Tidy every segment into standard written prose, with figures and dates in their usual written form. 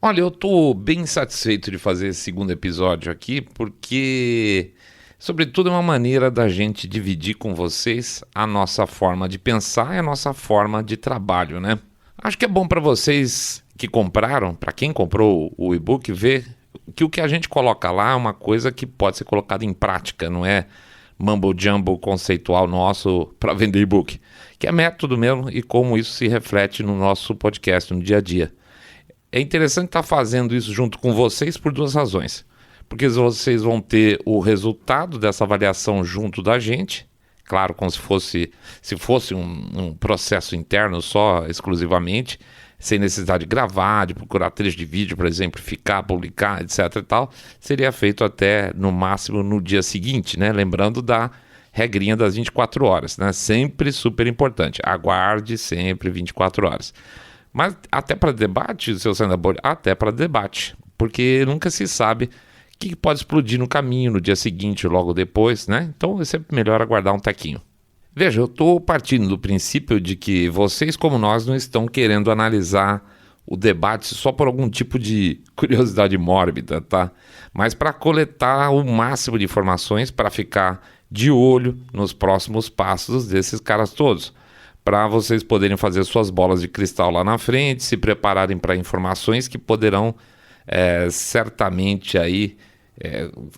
Olha, eu estou bem satisfeito de fazer esse segundo episódio aqui, porque, sobretudo, é uma maneira da gente dividir com vocês a nossa forma de pensar e a nossa forma de trabalho, né? Acho que é bom para vocês que compraram, para quem comprou o e-book, ver que o que a gente coloca lá é uma coisa que pode ser colocada em prática, não é mumbo-jumbo conceitual nosso para vender e-book, que é método mesmo e como isso se reflete no nosso podcast, no dia a dia. É interessante estar fazendo isso junto com vocês por duas razões. Porque vocês vão ter o resultado dessa avaliação junto da gente, claro, como se fosse um processo interno só, exclusivamente, sem necessidade de gravar, de procurar trecho de vídeo para exemplificar, publicar, etc. e tal, seria feito até, no máximo, no dia seguinte, né? Lembrando da regrinha das 24 horas, né? Sempre super importante, aguarde sempre 24 horas. Mas até para debate, seu Saindo da Bolha, até para debate, porque nunca se sabe o que pode explodir no caminho, no dia seguinte, logo depois, né? Então é sempre melhor aguardar um tequinho. Veja, eu estou partindo do princípio de que vocês, como nós, não estão querendo analisar o debate só por algum tipo de curiosidade mórbida, tá? Mas para coletar o máximo de informações para ficar de olho nos próximos passos desses caras todos, para vocês poderem fazer suas bolas de cristal lá na frente, se prepararem para informações que poderão certamente aí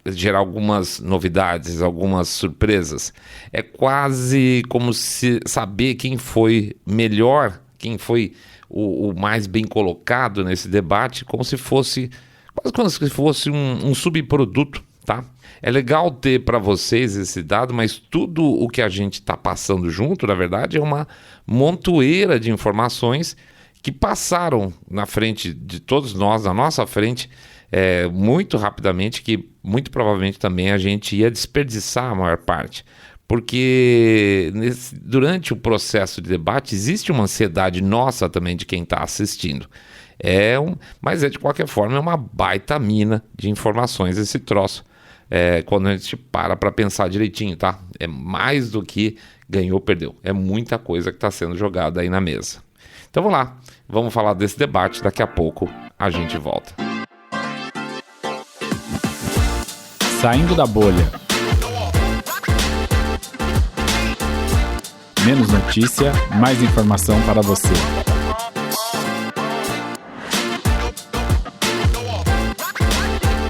gerar algumas novidades, algumas surpresas. É quase como se saber quem foi melhor, quem foi o mais bem colocado nesse debate, quase como se fosse um subproduto, tá? É legal ter para vocês esse dado, mas tudo o que a gente está passando junto, na verdade, é uma montoeira de informações que passaram na frente de todos nós, na nossa frente, muito rapidamente, que muito provavelmente também a gente ia desperdiçar a maior parte. Porque durante o processo de debate existe uma ansiedade nossa também de quem está assistindo. Mas de qualquer forma é uma baita mina de informações esse troço. Quando a gente para pensar direitinho, tá? É mais do que ganhou, perdeu. É muita coisa que está sendo jogada aí na mesa. Então vamos lá, vamos falar desse debate, daqui a pouco a gente volta. Saindo da bolha. Menos notícia, mais informação para você.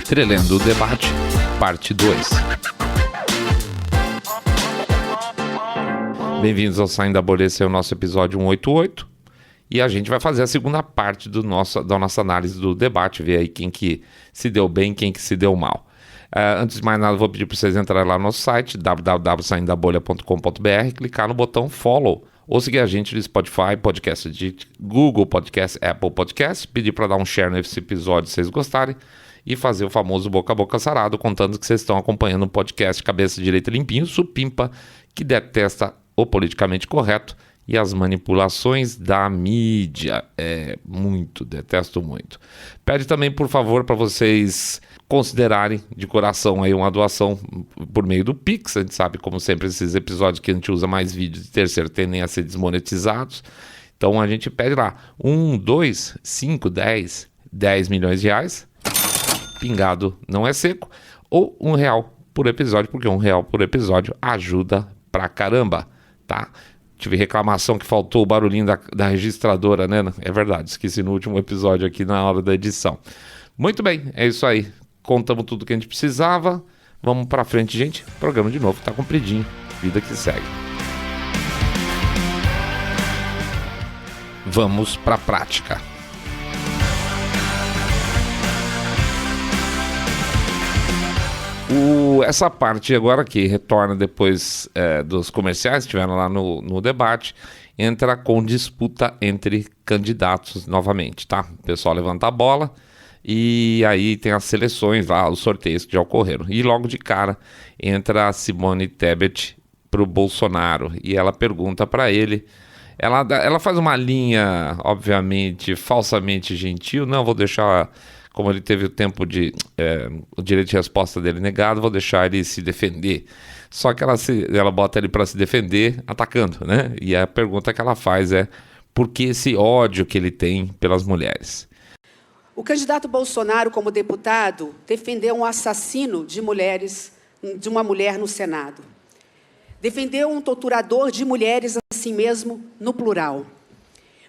Trelendo o debate, parte 2. Bem-vindos ao Saindo da Bolha, esse é o nosso episódio 188. E a gente vai fazer a segunda parte da nossa análise do debate, ver aí quem que se deu bem, quem que se deu mal. Antes de mais nada, vou pedir para vocês entrarem lá no nosso site, www.saindabolha.com.br, clicar no botão follow, ou seguir a gente no Spotify, Podcast de Google Podcast, Apple Podcast, pedir para dar um share nesse episódio se vocês gostarem, e fazer o famoso boca a boca sarado, contando que vocês estão acompanhando um podcast cabeça direita limpinho, supimpa, que detesta o politicamente correto e as manipulações da mídia. Detesto muito. Pede também, por favor, para vocês considerarem de coração aí uma doação por meio do Pix. A gente sabe, como sempre, esses episódios que a gente usa mais vídeos de terceiro tendem a ser desmonetizados. Então a gente pede lá 1, 2, 5, 10 milhões de reais. Pingado não é seco, ou R$1 por episódio, porque R$1 por episódio ajuda pra caramba, tá? Tive reclamação que faltou o barulhinho da registradora, né? É verdade, esqueci no último episódio aqui na hora da edição. Muito bem, é isso aí. Contamos tudo que a gente precisava. Vamos pra frente, gente. O programa de novo tá compridinho. Vida que segue. Vamos pra prática. Essa parte agora que retorna depois dos comerciais que estiveram lá no debate, entra com disputa entre candidatos novamente, tá? O pessoal levanta a bola e aí tem as seleções lá, os sorteios que já ocorreram. E logo de cara entra a Simone Tebet pro Bolsonaro e ela pergunta para ele, ela faz uma linha, obviamente, falsamente gentil, não, vou deixar... Como ele teve o tempo o direito de resposta dele negado, vou deixar ele se defender. Só que ela bota ele para se defender atacando, né? E a pergunta que ela faz é: por que esse ódio que ele tem pelas mulheres? O candidato Bolsonaro, como deputado, defendeu um assassino de uma mulher no Senado. Defendeu um torturador de mulheres, assim mesmo, no plural.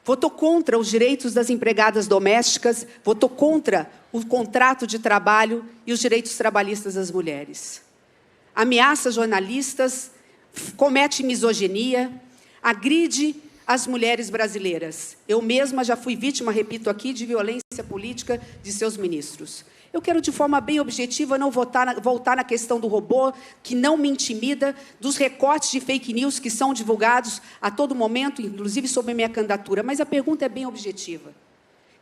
Votou contra os direitos das empregadas domésticas, votou contra o contrato de trabalho e os direitos trabalhistas das mulheres. Ameaça jornalistas, comete misoginia, agride as mulheres brasileiras. Eu mesma já fui vítima, repito aqui, de violência política de seus ministros. Eu quero, de forma bem objetiva, não voltar na questão do robô, que não me intimida, dos recortes de fake news que são divulgados a todo momento, inclusive sobre a minha candidatura. Mas a pergunta é bem objetiva.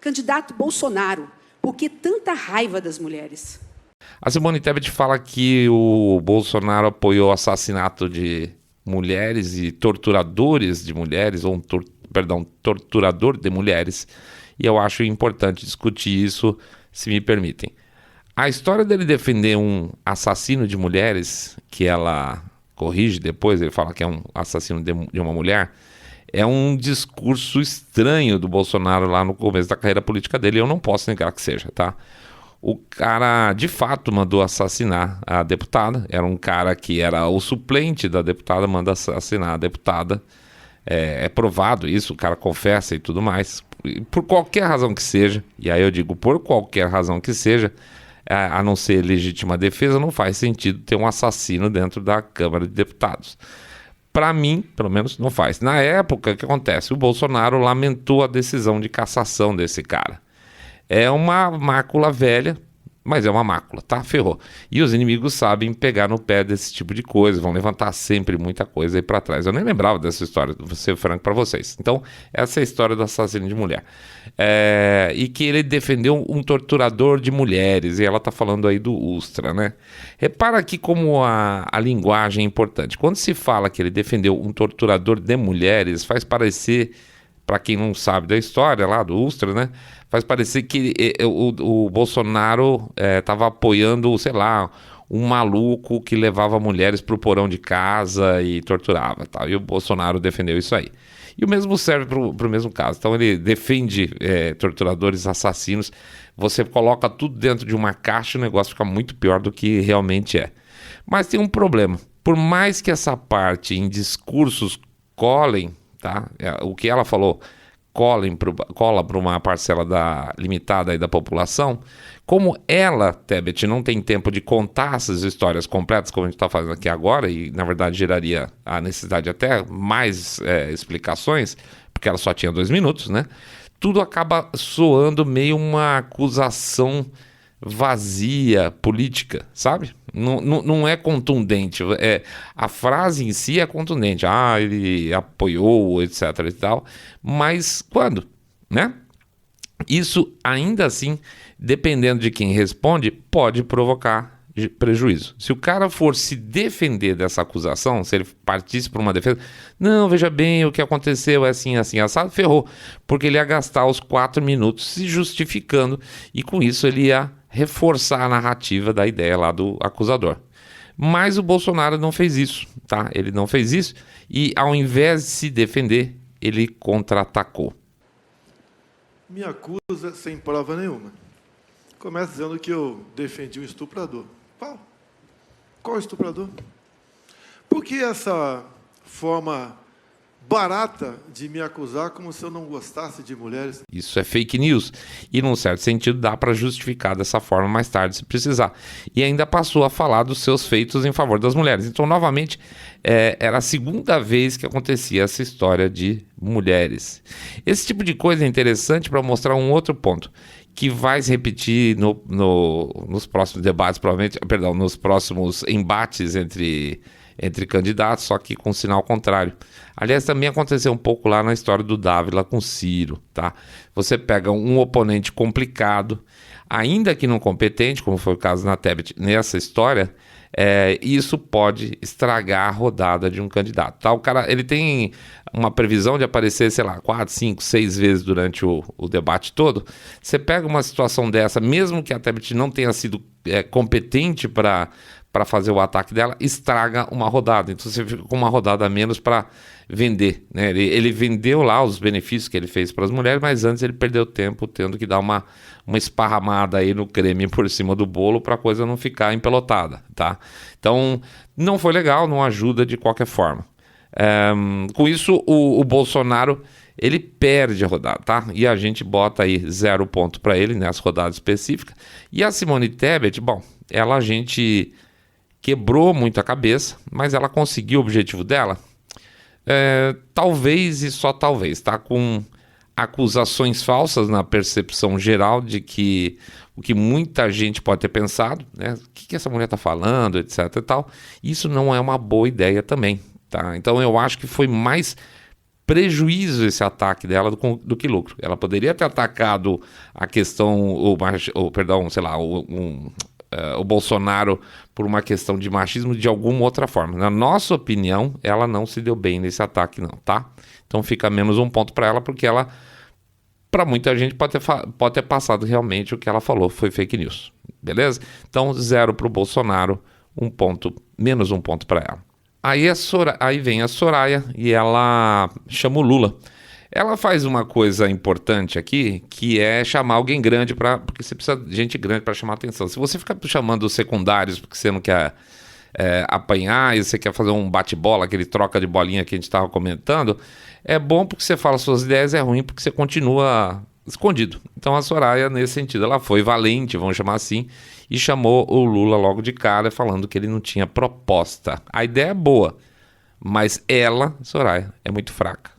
Candidato Bolsonaro, por que tanta raiva das mulheres? A Simone Tebet fala que o Bolsonaro apoiou o assassinato de mulheres e torturadores de mulheres, ou torturador de mulheres, e eu acho importante discutir isso, se me permitem. A história dele defender um assassino de mulheres, que ela corrige depois, ele fala que é um assassino de uma mulher, é um discurso estranho do Bolsonaro lá no começo da carreira política dele, eu não posso negar que seja, tá? O cara, de fato, mandou assassinar a deputada. Era um cara que era o suplente da deputada, manda assassinar a deputada. É provado isso, o cara confessa e tudo mais. Por qualquer razão que seja, e aí eu digo por qualquer razão que seja, a não ser legítima defesa, não faz sentido ter um assassino dentro da Câmara de Deputados. Para mim, pelo menos, não faz. Na época, o que acontece? O Bolsonaro lamentou a decisão de cassação desse cara. É uma mácula velha, mas é uma mácula, tá? Ferrou. E os inimigos sabem pegar no pé desse tipo de coisa, vão levantar sempre muita coisa aí pra trás. Eu nem lembrava dessa história, vou ser franco pra vocês. Então, essa é a história do assassino de mulher. E que ele defendeu um torturador de mulheres, e ela tá falando aí do Ustra, né? Repara aqui como a linguagem é importante. Quando se fala que ele defendeu um torturador de mulheres, faz parecer, para quem não sabe da história lá do Ustra, né? Faz parecer que o Bolsonaro estava apoiando, sei lá, um maluco que levava mulheres para o porão de casa e torturava, tal. E o Bolsonaro defendeu isso aí. E o mesmo serve para o mesmo caso. Então ele defende torturadores, assassinos. Você coloca tudo dentro de uma caixa e o negócio fica muito pior do que realmente é. Mas tem um problema. Por mais que essa parte em discursos colem, tá? O que ela falou cola para uma parcela limitada aí da população, como ela, Tebet, não tem tempo de contar essas histórias completas, como a gente está fazendo aqui agora, e na verdade geraria a necessidade de até mais explicações, porque ela só tinha 2 minutos, né? Tudo acaba soando meio uma acusação vazia, política, sabe? Não é contundente. A frase em si é contundente. Ele apoiou, etc. e tal. Mas quando? Né? Isso, ainda assim, dependendo de quem responde, pode provocar prejuízo. Se o cara for se defender dessa acusação, se ele partisse por uma defesa, não, veja bem, o que aconteceu é assim, assim, assado, ferrou. Porque ele ia gastar os 4 minutos se justificando e com isso ele ia reforçar a narrativa da ideia lá do acusador. Mas o Bolsonaro não fez isso, tá? Ele não fez isso e ao invés de se defender, ele contra-atacou. Me acusa sem prova nenhuma. Começa dizendo que eu defendi um estuprador. Qual estuprador? Por que essa forma barata de me acusar como se eu não gostasse de mulheres? Isso é fake news. E, num certo sentido, dá para justificar dessa forma mais tarde, se precisar. E ainda passou a falar dos seus feitos em favor das mulheres. Então, novamente, era a segunda vez que acontecia essa história de mulheres. Esse tipo de coisa é interessante para mostrar um outro ponto, que vai se repetir nos próximos debates, nos próximos embates entre candidatos, só que com sinal contrário. Aliás, também aconteceu um pouco lá na história do Dávila com Ciro, tá? Você pega um oponente complicado, ainda que não competente, como foi o caso na Tebet, nessa história, isso pode estragar a rodada de um candidato, tá? O cara, ele tem uma previsão de aparecer, sei lá, 4, 5, 6 vezes durante o debate todo. Você pega uma situação dessa, mesmo que a Tebet não tenha sido competente para para fazer o ataque dela, estraga uma rodada. Então você fica com uma rodada a menos para vender, né? Ele vendeu lá os benefícios que ele fez para as mulheres, mas antes ele perdeu tempo tendo que dar uma esparramada aí no creme por cima do bolo para a coisa não ficar empelotada, tá? Então não foi legal, não ajuda de qualquer forma. Com isso o Bolsonaro ele perde a rodada, tá? E a gente bota aí 0 ponto para ele nessa rodada específica. E a Simone Tebet, bom, a gente quebrou muito a cabeça, mas ela conseguiu o objetivo dela. Talvez e só talvez, tá? Com acusações falsas na percepção geral de que o que muita gente pode ter pensado, né? O que essa mulher tá falando, etc e tal. Isso não é uma boa ideia também, tá? Então eu acho que foi mais prejuízo esse ataque dela do que lucro. Ela poderia ter atacado a questão, o Bolsonaro por uma questão de machismo de alguma outra forma. Na nossa opinião, ela não se deu bem nesse ataque não, tá? Então fica menos 1 ponto para ela, porque ela, para muita gente, pode ter passado realmente o que ela falou, foi fake news, beleza? Então 0 para o Bolsonaro, menos 1 ponto para ela. Aí vem a Soraya e ela chama o Lula. Ela faz uma coisa importante aqui, que é chamar alguém grande porque você precisa de gente grande para chamar atenção. Se você ficar chamando os secundários porque você não quer apanhar e você quer fazer um bate-bola, aquele troca de bolinha que a gente estava comentando, é bom porque você fala suas ideias, é ruim porque você continua escondido. Então a Soraya, nesse sentido, ela foi valente, vamos chamar assim, e chamou o Lula logo de cara, falando que ele não tinha proposta. A ideia é boa, mas ela, Soraya, é muito fraca.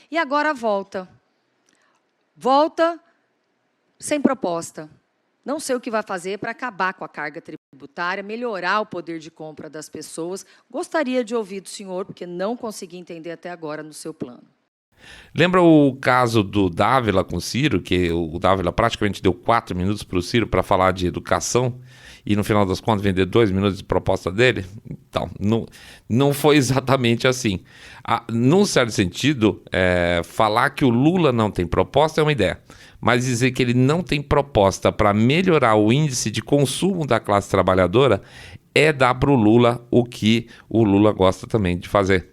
E agora volta. Volta sem proposta. Não sei o que vai fazer para acabar com a carga tributária, melhorar o poder de compra das pessoas. Gostaria de ouvir do senhor, porque não consegui entender até agora no seu plano. Lembra o caso do Dávila com o Ciro, que o Dávila praticamente deu 4 minutos para o Ciro para falar de educação e no final das contas vender 2 minutos de proposta dele? Então, não foi exatamente assim. Num certo sentido, falar que o Lula não tem proposta é uma ideia, mas dizer que ele não tem proposta para melhorar o índice de consumo da classe trabalhadora é dar para o Lula o que o Lula gosta também de fazer.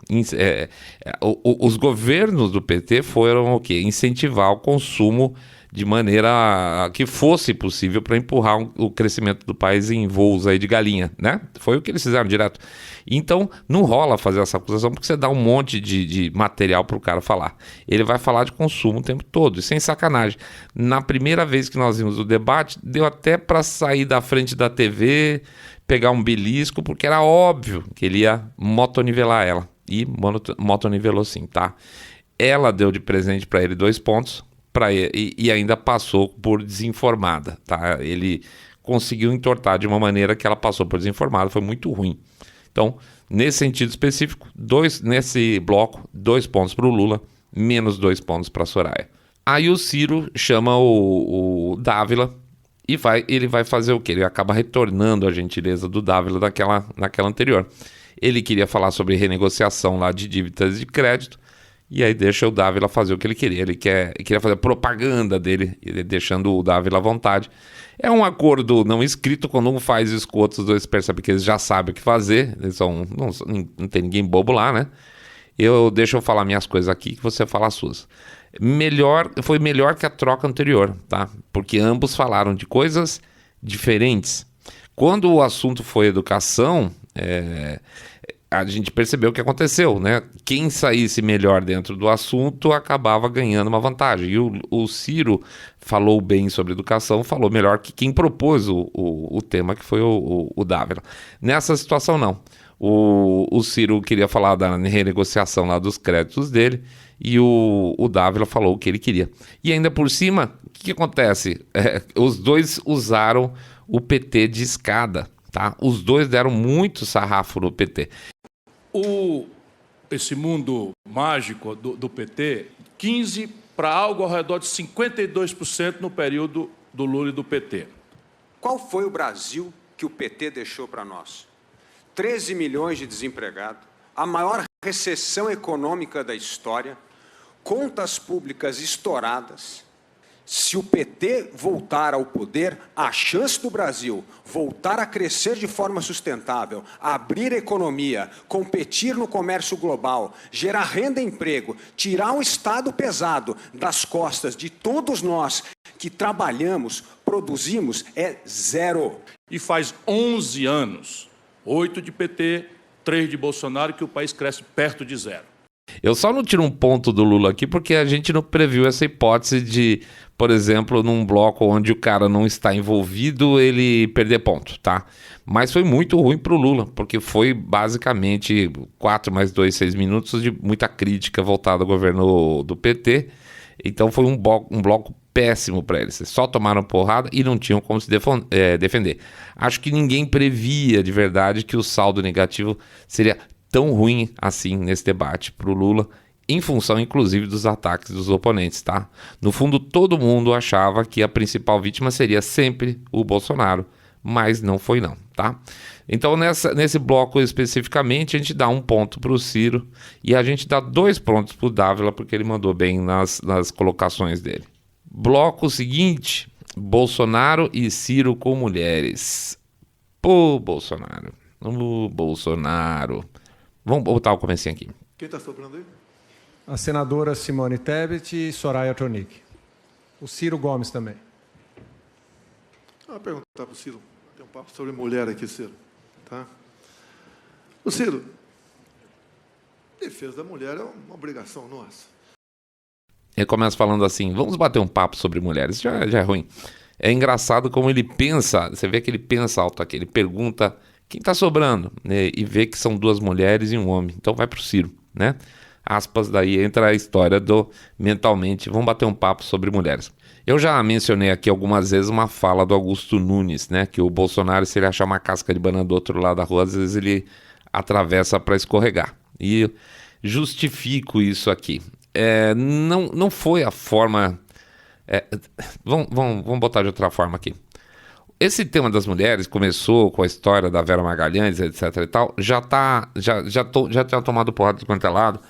Os governos do PT foram o quê? Incentivar o consumo de maneira que fosse possível para empurrar o crescimento do país em voos aí de galinha, né? Foi o que eles fizeram direto. Então, não rola fazer essa acusação porque você dá um monte de material para o cara falar. Ele vai falar de consumo o tempo todo, e sem sacanagem. Na primeira vez que nós vimos o debate, deu até para sair da frente da TV, pegar um belisco, porque era óbvio que ele ia motonivelar ela. E motonivelou sim, tá? Ela deu de presente para ele 2 pontos, e ainda passou por desinformada, tá? Ele conseguiu entortar de uma maneira que ela passou por desinformada, foi muito ruim. Então, nesse sentido específico, nesse bloco, 2 pontos para o Lula, menos 2 pontos para a Soraya. Aí o Ciro chama o Dávila e ele vai fazer o quê? Ele acaba retornando a gentileza do Dávila naquela anterior. Ele queria falar sobre renegociação lá de dívidas de crédito, e aí deixa o Dávila fazer o que ele queria. Ele queria fazer propaganda dele, deixando o Dávila à vontade. É um acordo não escrito, quando um faz isso com outros dois percebem que eles já sabem o que fazer. Não tem ninguém bobo lá, né? Deixa eu falar minhas coisas aqui, que você fala as suas. Foi melhor que a troca anterior, tá? Porque ambos falaram de coisas diferentes. Quando o assunto foi educação, a gente percebeu o que aconteceu, né? Quem saísse melhor dentro do assunto acabava ganhando uma vantagem. E o Ciro falou bem sobre educação, falou melhor que quem propôs o tema, que foi o Dávila. Nessa situação, não. O Ciro queria falar da renegociação lá dos créditos dele, e o Dávila falou o que ele queria. E ainda por cima, o que acontece? Os dois usaram o PT de escada, tá? Os dois deram muito sarrafo no PT. Esse mundo mágico do PT, 15% para algo ao redor de 52% no período do Lula e do PT. Qual foi o Brasil que o PT deixou para nós? 13 milhões de desempregados, a maior recessão econômica da história, contas públicas estouradas, Se o PT voltar ao poder, a chance do Brasil voltar a crescer de forma sustentável, abrir a economia, competir no comércio global, gerar renda e emprego, tirar um Estado pesado das costas de todos nós que trabalhamos, produzimos, é zero. E faz 11 anos, 8 de PT, 3 de Bolsonaro, que o país cresce perto de zero. Eu só não tiro um ponto do Lula aqui porque a gente não previu essa hipótese de, por exemplo, num bloco onde o cara não está envolvido, ele perder ponto, tá? Mas foi muito ruim pro Lula, porque foi basicamente 4 mais 2, 6 minutos de muita crítica voltada ao governo do PT. Então foi um bloco péssimo para eles. Só tomaram porrada e não tinham como se defender. Acho que ninguém previa de verdade que o saldo negativo seria tão ruim assim nesse debate para o Lula, em função inclusive dos ataques dos oponentes, tá? No fundo, todo mundo achava que a principal vítima seria sempre o Bolsonaro, mas não foi não, tá? Então nesse bloco especificamente a gente dá um ponto para o Ciro e a gente dá 2 pontos para o Dávila porque ele mandou bem nas colocações dele. Bloco seguinte, Bolsonaro e Ciro com mulheres. Pô, Bolsonaro. Vamos botar o comecinho aqui. Quem está sobrando aí? A senadora Simone Tebet e Soraya Tronic. O Ciro Gomes também. Vou perguntar para o Ciro. Tem um papo sobre mulher aqui, Ciro. Tá? O Ciro, defesa da mulher é uma obrigação nossa. Ele começa falando assim, vamos bater um papo sobre mulheres. Já é ruim. É engraçado como ele pensa, você vê que ele pensa alto aqui, ele pergunta quem está sobrando, né? E vê que são 2 mulheres e um homem. Então vai para o Ciro, né? Aspas, daí entra a história do mentalmente, vamos bater um papo sobre mulheres. Eu já mencionei aqui algumas vezes uma fala do Augusto Nunes, né? Que o Bolsonaro, se ele achar uma casca de banana do outro lado da rua, às vezes ele atravessa para escorregar. E justifico isso aqui. Não foi a forma... Vamos botar de outra forma aqui. Esse tema das mulheres começou com a história da Vera Magalhães, etc e tal, já tinha tomado porrada de quanto é lado.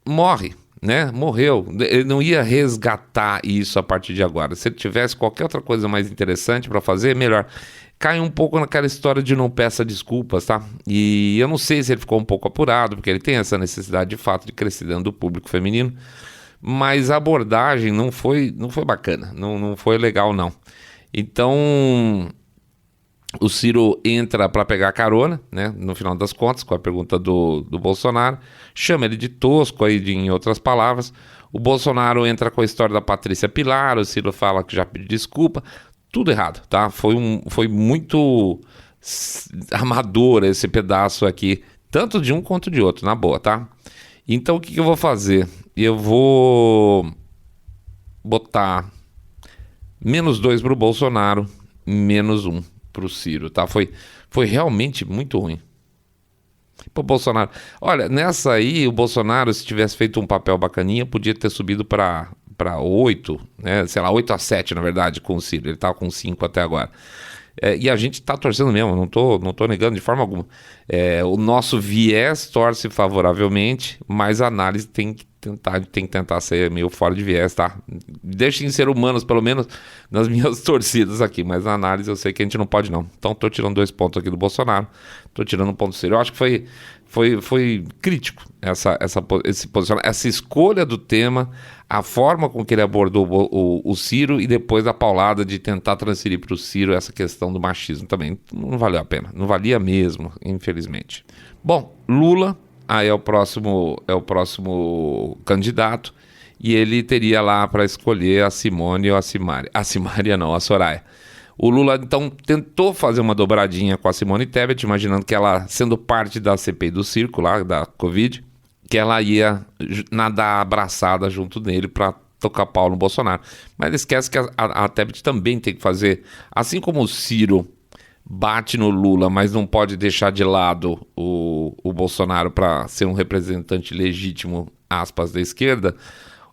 Morre, né? Morreu. Ele não ia resgatar isso a partir de agora. Se ele tivesse qualquer outra coisa mais interessante para fazer, melhor. Cai um pouco naquela história de não peça desculpas, tá? E eu não sei se ele ficou um pouco apurado, porque ele tem essa necessidade de fato de crescer dentro do público feminino, mas a abordagem não foi bacana, não foi legal não. Então, o Ciro entra para pegar carona, né, no final das contas, com a pergunta do Bolsonaro, chama ele de tosco, aí, em outras palavras. O Bolsonaro entra com a história da Patrícia Pilar, o Ciro fala que já pediu desculpa, tudo errado, tá? Foi muito amador esse pedaço aqui, tanto de um quanto de outro, na boa, tá? Então, o que eu vou fazer? Eu vou botar -2 para o Bolsonaro, -1 para o Ciro, tá? Foi realmente muito ruim. Pô, Bolsonaro, olha, nessa aí, o Bolsonaro, se tivesse feito um papel bacaninha, podia ter subido para 8, né? Sei lá, 8-7, na verdade, com o Ciro. Ele tava com 5 até agora. E a gente tá torcendo mesmo, não tô negando de forma alguma. O nosso viés torce favoravelmente, mas a análise tem que tentar ser meio fora de viés, tá? Deixem ser humanos, pelo menos nas minhas torcidas aqui, mas na análise eu sei que a gente não pode não. Então tô tirando 2 pontos aqui do Bolsonaro, tô tirando 1 ponto do Ciro. Eu acho que foi crítico esse posicionamento, essa escolha do tema, a forma com que ele abordou o Ciro e depois a paulada de tentar transferir para o Ciro essa questão do machismo também. Não valeu a pena, não valia mesmo, infelizmente. Bom, Lula é o próximo candidato e ele teria lá para escolher a Simone ou a Simária. A Simária não, a Soraya. O Lula, então, tentou fazer uma dobradinha com a Simone Tebet, imaginando que ela, sendo parte da CPI do circo lá, da Covid, que ela ia nadar abraçada junto dele para tocar pau no Bolsonaro. Mas ele esquece que a Tebet também tem que fazer, assim como o Ciro bate no Lula, mas não pode deixar de lado o Bolsonaro para ser um representante legítimo, aspas, da esquerda,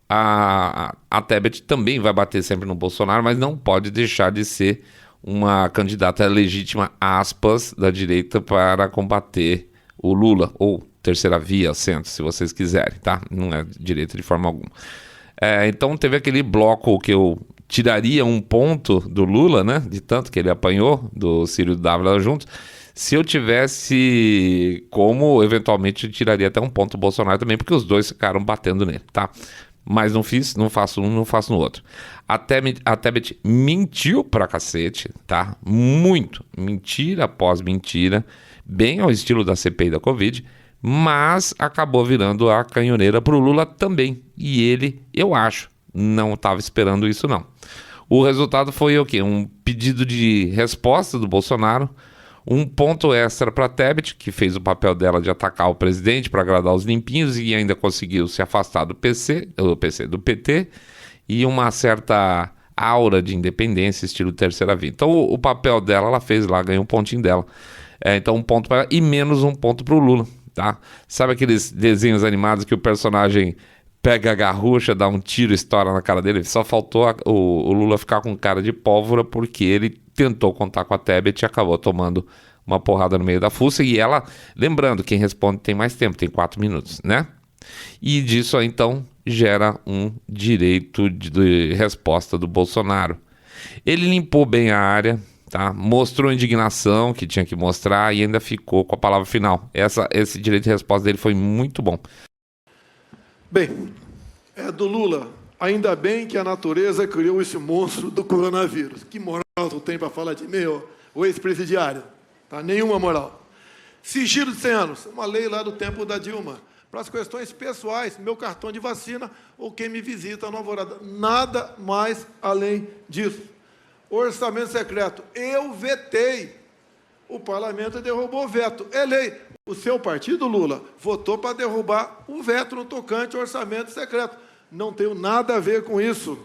a Tebet também vai bater sempre no Bolsonaro, mas não pode deixar de ser uma candidata legítima, aspas, da direita para combater o Lula, ou terceira via, centro, se vocês quiserem, tá? Não é direita de forma alguma. Então teve aquele bloco que eu tiraria um ponto do Lula, né? De tanto que ele apanhou do Ciro e do Dávila juntos. Se eu tivesse como, eventualmente eu tiraria até um ponto do Bolsonaro também, porque os dois ficaram batendo nele, tá? Mas não fiz, não faço um, não faço no outro. A Tebet mentiu pra cacete, tá? Muito. Mentira após mentira, bem ao estilo da CPI da Covid, mas acabou virando a canhoneira pro Lula também. E ele, eu acho, não estava esperando isso não. O resultado foi o quê? Um pedido de resposta do Bolsonaro, um ponto extra para a Tebet, que fez o papel dela de atacar o presidente para agradar os limpinhos e ainda conseguiu se afastar do PT, e uma certa aura de independência, estilo terceira via. Então o papel dela, ela fez lá, ganhou um pontinho dela. Então um ponto para ela e menos um ponto para o Lula, tá? Sabe aqueles desenhos animados que o personagem pega a garrucha, dá um tiro e estoura na cara dele? Só faltou o Lula ficar com cara de pólvora porque ele tentou contar com a Tebet e acabou tomando uma porrada no meio da fuça. E ela, lembrando, quem responde tem mais tempo, tem 4 minutos, né? E disso, então, gera um direito de resposta do Bolsonaro. Ele limpou bem a área, tá? Mostrou indignação que tinha que mostrar e ainda ficou com a palavra final. Esse direito de resposta dele foi muito bom. Bem, do Lula, ainda bem que a natureza criou esse monstro do coronavírus. Que moral tu tem para falar de mim, o ex-presidiário? Tá? Nenhuma moral. Sigilo de 100 anos, uma lei lá do tempo da Dilma. Para as questões pessoais, meu cartão de vacina ou quem me visita no Alvorada. Nada mais além disso. Orçamento secreto, eu vetei. O parlamento derrubou o veto. É lei. O seu partido, Lula, votou para derrubar o veto no tocante ao orçamento secreto. Não tenho nada a ver com isso.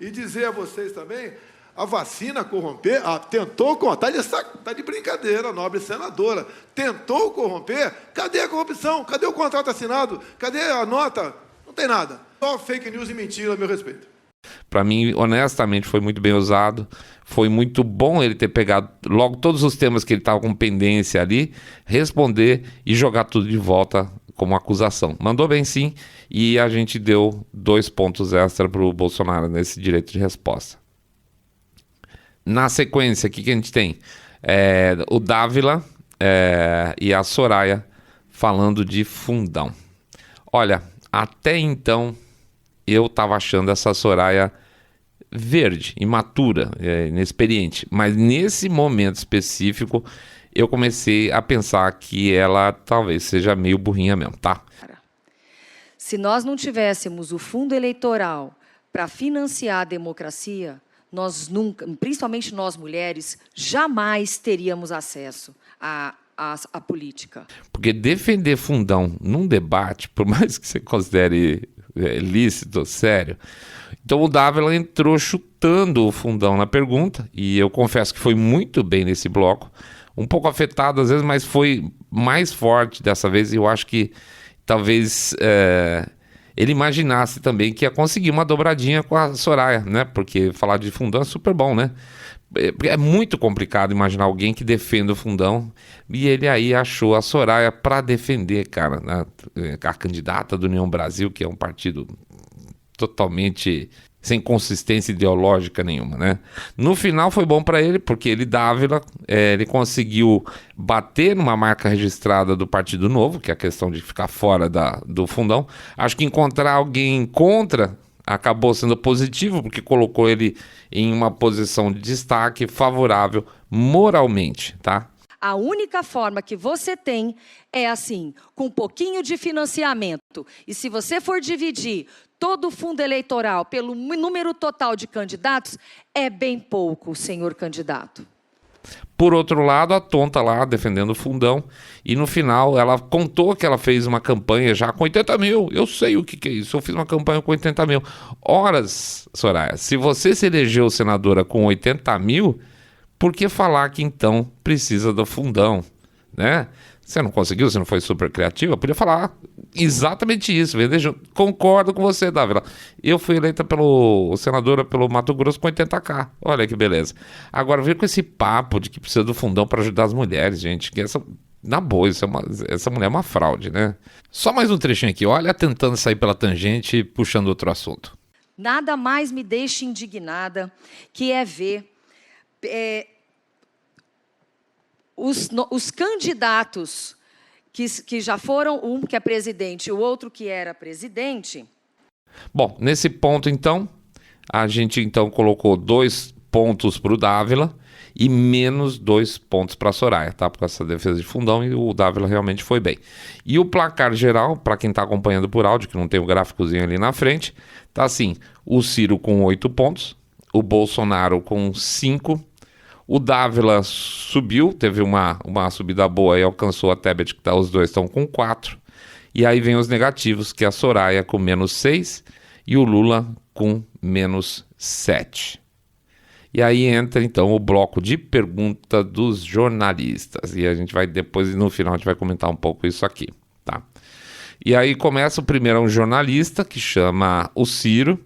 E dizer a vocês também, a vacina corromper, tentou corromper, está de brincadeira, nobre senadora. Tentou corromper, cadê a corrupção? Cadê o contrato assinado? Cadê a nota? Não tem nada. Só fake news e mentira a meu respeito. Para mim, honestamente, foi muito bem usado. Foi muito bom ele ter pegado logo todos os temas que ele estava com pendência ali, responder e jogar tudo de volta como acusação. Mandou bem sim, e a gente deu 2 pontos extra para o Bolsonaro nesse direito de resposta. Na sequência, o que a gente tem? O Dávila e a Soraya falando de fundão. Olha, até então eu estava achando essa Soraya verde, imatura, inexperiente. Mas nesse momento específico, eu comecei a pensar que ela talvez seja meio burrinha mesmo, tá? Se nós não tivéssemos o fundo eleitoral para financiar a democracia, nós nunca, principalmente nós mulheres, jamais teríamos acesso à política. Porque defender fundão num debate, por mais que você considere lícito, sério. Então o Dávila entrou chutando o fundão na pergunta, e eu confesso que foi muito bem nesse bloco, um pouco afetado às vezes, mas foi mais forte dessa vez, e eu acho que talvez ele imaginasse também que ia conseguir uma dobradinha com a Soraya, né? Porque falar de fundão é super bom, né? É muito complicado imaginar alguém que defenda o fundão, e ele aí achou a Soraya para defender, cara, né? A candidata do União Brasil, que é um partido totalmente sem consistência ideológica nenhuma, né? No final foi bom para ele, porque ele, Dávila, ele conseguiu bater numa marca registrada do Partido Novo, que é a questão de ficar fora do fundão. Acho que encontrar alguém contra acabou sendo positivo, porque colocou ele em uma posição de destaque favorável moralmente, tá? A única forma que você tem é assim, com um pouquinho de financiamento. E se você for dividir todo o fundo eleitoral pelo número total de candidatos, é bem pouco, senhor candidato. Por outro lado, a tonta lá defendendo o fundão, e no final ela contou que ela fez uma campanha já com 80 mil. Eu sei o que é isso, eu fiz uma campanha com 80 mil. Horas, Soraya, se você se elegeu senadora com 80 mil, por que falar que então precisa do fundão, né? Você não conseguiu, você não foi super criativa, podia falar exatamente isso. Concordo com você, Dávila. Eu fui eleita senadora pelo Mato Grosso com 80k. Olha que beleza. Agora, vir com esse papo de que precisa do fundão para ajudar as mulheres, gente. Que na boa, essa mulher é uma fraude, né? Só mais um trechinho aqui. Olha, tentando sair pela tangente e puxando outro assunto. nada mais me deixa indignada, que é ver os candidatos que já foram, um que é presidente e o outro que era presidente. Bom, nesse ponto, então, a gente então colocou 2 pontos para o Dávila e menos 2 pontos para a Soraya, tá? Por essa defesa de fundão, e o Dávila realmente foi bem. E o placar geral, para quem está acompanhando por áudio, que não tem o gráficozinho ali na frente, tá assim: o Ciro com 8 pontos, o Bolsonaro com 5, o Dávila subiu, teve uma subida boa e alcançou a Tebet, que os dois estão com 4. E aí vem os negativos, que é a Soraya com menos 6 e o Lula com menos 7. E aí entra, então, o bloco de pergunta dos jornalistas. E a gente vai depois, no final, a gente vai comentar um pouco isso aqui, tá? E aí começa o primeiro, um jornalista que chama o Ciro,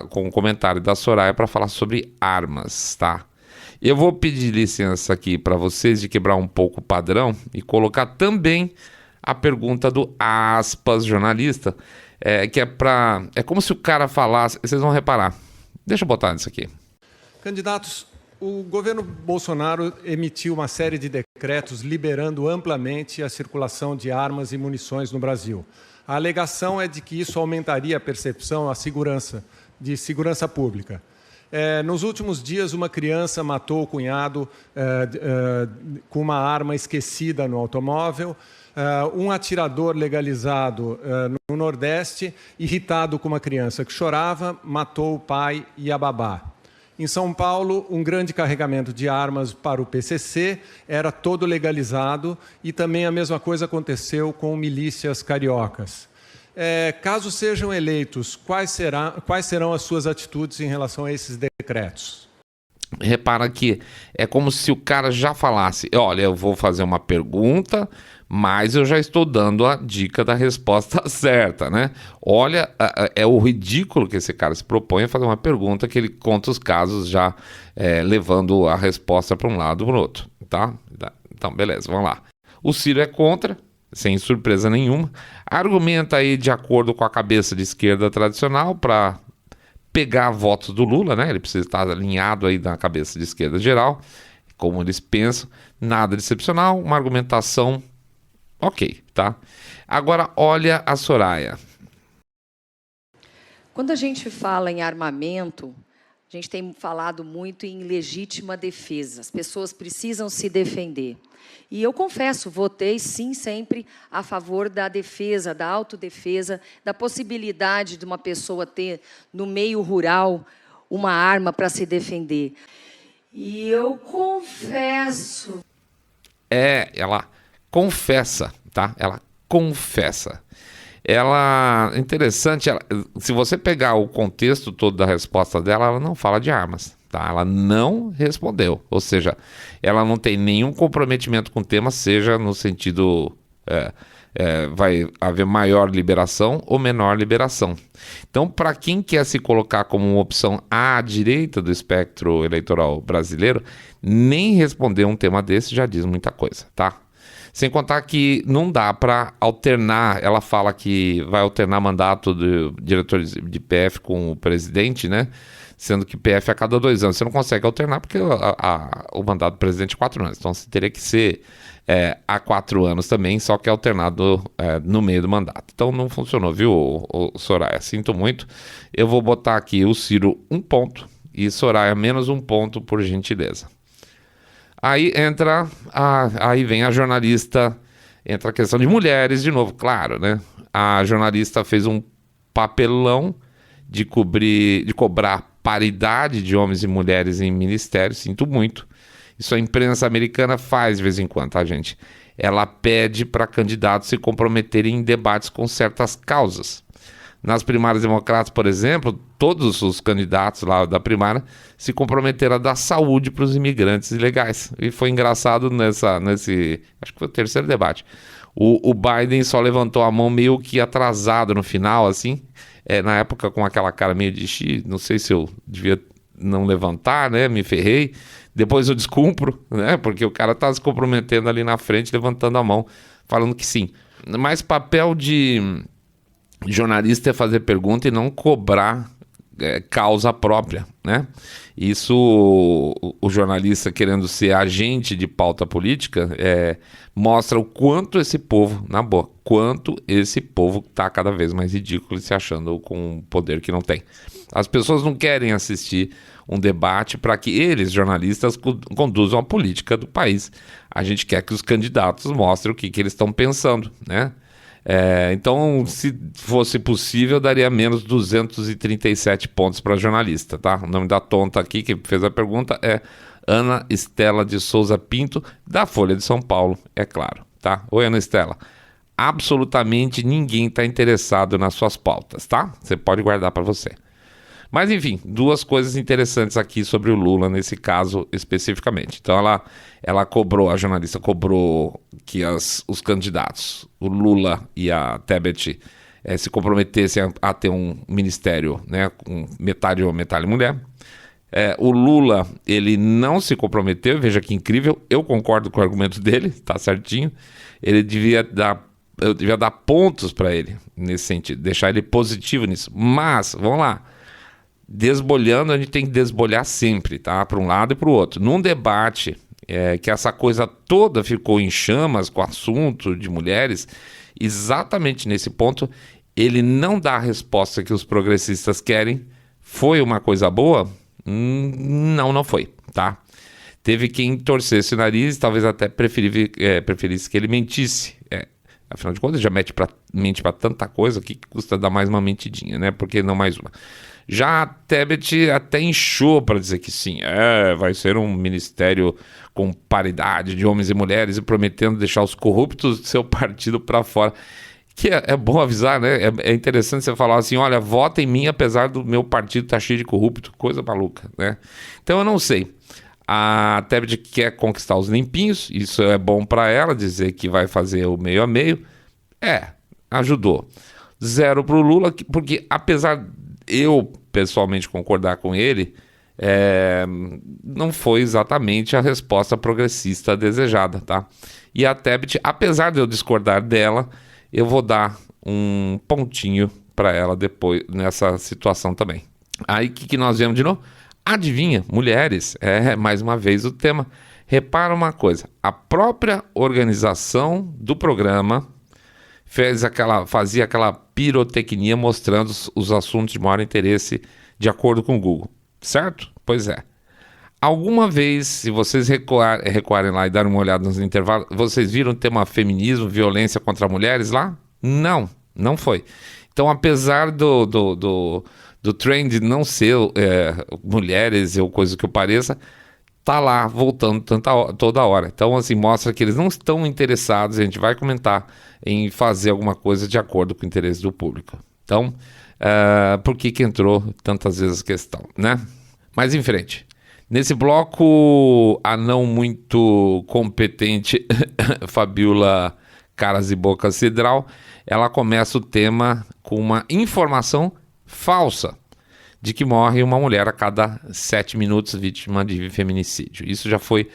com um comentário da Soraya para falar sobre armas, tá? Eu vou pedir licença aqui para vocês de quebrar um pouco o padrão e colocar também a pergunta do aspas jornalista, que é como se o cara falasse, vocês vão reparar. Deixa eu botar isso aqui. Candidatos, o governo Bolsonaro emitiu uma série de decretos liberando amplamente a circulação de armas e munições no Brasil. A alegação é de que isso aumentaria a percepção, a segurança pública. Nos últimos dias, uma criança matou o cunhado com uma arma esquecida no automóvel. Um atirador legalizado no Nordeste, irritado com uma criança que chorava, matou o pai e a babá. Em São Paulo, um grande carregamento de armas para o PCC era todo legalizado e também a mesma coisa aconteceu com milícias cariocas. Caso sejam eleitos, quais serão as suas atitudes em relação a esses decretos? Repara que é como se o cara já falasse: olha, eu vou fazer uma pergunta, mas eu já estou dando a dica da resposta certa, né? Olha, é o ridículo que esse cara se propõe a fazer uma pergunta que ele conta os casos já levando a resposta para um lado ou para o outro, tá? Então, beleza, vamos lá. O Ciro é contra, sem surpresa nenhuma, argumenta aí de acordo com a cabeça de esquerda tradicional para pegar votos do Lula, né? Ele precisa estar alinhado aí na cabeça de esquerda geral, como eles pensam, nada de excepcional, uma argumentação ok, tá? Agora olha a Soraya. Quando a gente fala em armamento, a gente tem falado muito em legítima defesa. As pessoas precisam se defender. E eu confesso, votei sim sempre a favor da defesa, da autodefesa, da possibilidade de uma pessoa ter no meio rural uma arma para se defender. E eu confesso. Ela confessa, tá? Ela confessa. Interessante, se você pegar o contexto todo da resposta dela, ela não fala de armas, tá? Ela não respondeu, ou seja, ela não tem nenhum comprometimento com o tema, seja no sentido, vai haver maior liberação ou menor liberação. Então, para quem quer se colocar como uma opção à direita do espectro eleitoral brasileiro, nem responder um tema desse já diz muita coisa, tá? Sem contar que não dá para alternar, ela fala que vai alternar mandato do diretor de PF com o presidente, né? Sendo que PF a cada 2 anos. Você não consegue alternar porque o mandato do presidente é 4 anos. Então, você teria que ser há 4 anos também, só que alternado no meio do mandato. Então, não funcionou, viu, Soraya? Sinto muito. Eu vou botar aqui o Ciro 1 ponto e Soraya menos 1 ponto, por gentileza. Aí aí vem a jornalista, entra a questão de mulheres de novo, claro, né? A jornalista fez um papelão de cobrar paridade de homens e mulheres em ministérios, sinto muito. Isso a imprensa americana faz de vez em quando, tá, gente? Ela pede para candidatos se comprometerem em debates com certas causas. Nas primárias democratas, por exemplo, todos os candidatos lá da primária se comprometeram a dar saúde para os imigrantes ilegais. E foi engraçado nesse, acho que foi o 3º debate. O Biden só levantou a mão meio que atrasado no final, assim, na época com aquela cara meio de não sei se eu devia não levantar, né, me ferrei. Depois eu descumpro, né, porque o cara tá se comprometendo ali na frente, levantando a mão, falando que sim. Mas papel de jornalista é fazer pergunta e não cobrar causa própria, né? Isso, o jornalista querendo ser agente de pauta política, mostra o quanto esse povo, na boa, quanto esse povo está cada vez mais ridículo e se achando com um poder que não tem. As pessoas não querem assistir um debate para que eles, jornalistas, conduzam a política do país. A gente quer que os candidatos mostrem o que eles estão pensando, né? Então, se fosse possível, eu daria menos 237 pontos para jornalista, tá? O nome da tonta aqui que fez a pergunta é Ana Estela de Souza Pinto, da Folha de São Paulo, é claro, tá? Oi, Ana Estela. Absolutamente ninguém está interessado nas suas pautas, tá? Você pode guardar para você. Mas, enfim, duas coisas interessantes aqui sobre o Lula, nesse caso especificamente. Então, a jornalista cobrou que os candidatos, o Lula e a Tebet, se comprometessem a ter um ministério, né, com metade homem, metade mulher. O Lula, ele não se comprometeu, veja que incrível, eu concordo com o argumento dele, tá certinho. Eu devia dar pontos para ele nesse sentido, deixar ele positivo nisso. Mas, vamos lá. Desbolhando, a gente tem que desbolhar sempre, tá? Para um lado e para o outro. Num debate que essa coisa toda ficou em chamas com o assunto de mulheres, exatamente nesse ponto, ele não dá a resposta que os progressistas querem. Foi uma coisa boa? Não foi, tá? Teve quem torcesse o nariz, talvez até preferisse que ele mentisse. Afinal de contas, já mente para tanta coisa, que custa dar mais uma mentidinha, né? Por que não mais uma? Já a Tebet até inchou para dizer que sim, vai ser um ministério com paridade de homens e mulheres e prometendo deixar os corruptos do seu partido para fora. Que é bom avisar, né? É interessante você falar assim, olha, vota em mim apesar do meu partido estar cheio de corrupto, coisa maluca, né? Então eu não sei. A Tebet quer conquistar os limpinhos, isso é bom para ela, dizer que vai fazer o meio a meio. Ajudou. 0 para o Lula, porque apesar eu pessoalmente concordar com ele, não foi exatamente a resposta progressista desejada, tá? E a Tebet, apesar de eu discordar dela, eu vou dar um pontinho para ela depois nessa situação também. Aí o que nós vemos de novo? Adivinha, mulheres, mais uma vez o tema. Repara uma coisa, a própria organização do programa fazia aquela pirotecnia mostrando os assuntos de maior interesse de acordo com o Google, certo? Pois é. Alguma vez, se vocês recuarem lá e darem uma olhada nos intervalos, vocês viram o tema feminismo, violência contra mulheres lá? Não foi. Então, apesar do trend não ser mulheres ou coisa que eu pareça, tá lá voltando toda hora. Então, assim, mostra que eles não estão interessados, a gente vai comentar, em fazer alguma coisa de acordo com o interesse do público. Então, por que entrou tantas vezes a questão, né? Mas em frente. Nesse bloco, a não muito competente Fabiola Caras e Boca Cidral, ela começa o tema com uma informação falsa de que morre uma mulher a cada 7 minutos vítima de feminicídio. Isso já foi